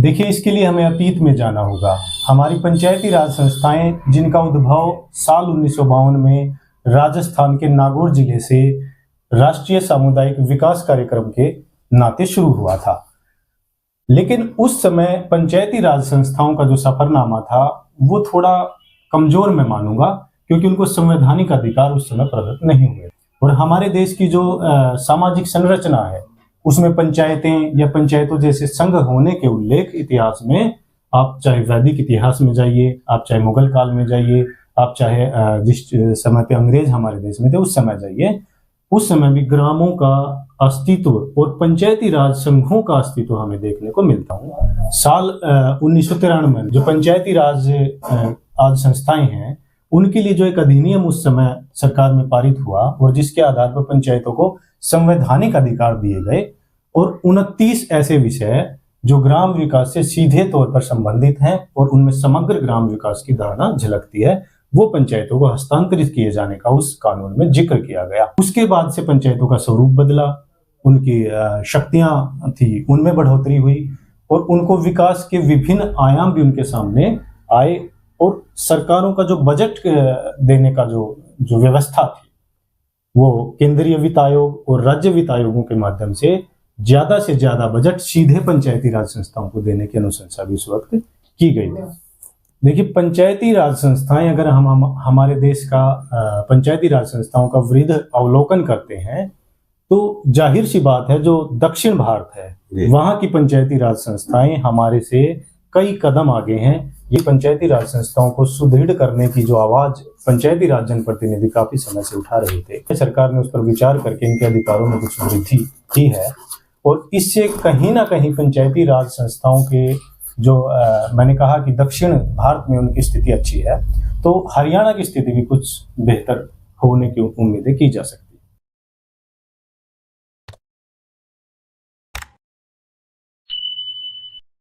देखिए, इसके लिए हमें अतीत में जाना होगा। हमारी पंचायती राज संस्थाएं जिनका उद्भव साल 1952 में राजस्थान के नागौर जिले से राष्ट्रीय सामुदायिक विकास कार्यक्रम के नाते शुरू हुआ था, लेकिन उस समय पंचायती राज संस्थाओं का जो सफरनामा था वो थोड़ा कमजोर मैं मानूंगा, क्योंकि उनको संवैधानिक अधिकार उस समय प्रदत्त नहीं हुए। और हमारे देश की जो सामाजिक संरचना है उसमें पंचायतें या पंचायतों जैसे संघ होने के उल्लेख इतिहास में, आप चाहे वैदिक इतिहास में जाइए, आप चाहे मुगल काल में जाइए, आप चाहे जिस समय पे अंग्रेज हमारे देश में थे उस समय जाइए, उस समय भी ग्रामों का अस्तित्व और पंचायती राज संघों का अस्तित्व हमें देखने को मिलता है। साल 1993 में जो पंचायती राज आज संस्थाएं हैं उनके लिए जो एक अधिनियम उस समय सरकार में पारित हुआ और जिसके आधार पर पंचायतों को संवैधानिक अधिकार दिए गए, और 29 ऐसे विषय जो ग्राम विकास से सीधे तौर पर संबंधित हैं और उनमें समग्र ग्राम विकास की धारणा झलकती है, वो पंचायतों को हस्तांतरित किए जाने का उस कानून में जिक्र किया गया। उसके बाद से पंचायतों का स्वरूप बदला, उनकी शक्तियां थी उनमें बढ़ोतरी हुई और उनको विकास के विभिन्न आयाम भी उनके सामने आए, और सरकारों का जो बजट देने का जो व्यवस्था थी वो केंद्रीय वित्त आयोग और राज्य वित्त आयोगों के माध्यम से ज्यादा बजट सीधे पंचायती राज संस्थाओं को देने की अनुशंसा भी उस वक्त की गई थी। देखिए, पंचायती राज संस्थाएं, अगर हम हमारे देश का पंचायती राज संस्थाओं का वृहद अवलोकन करते हैं तो जाहिर सी बात है जो दक्षिण भारत है वहां की पंचायती राज संस्थाएं हमारे से कई कदम आगे हैं। ये पंचायती राज संस्थाओं को सुदृढ़ करने की जो आवाज पंचायती राज जनप्रतिनिधि काफी समय से उठा रहे थे, सरकार ने उस पर विचार करके इनके अधिकारों में कुछ वृद्धि की है, और इससे कहीं ना कहीं पंचायती राज संस्थाओं के जो मैंने कहा कि दक्षिण भारत में उनकी स्थिति अच्छी है, तो हरियाणा की स्थिति भी कुछ बेहतर होने की उम्मीदें की जा सकती है।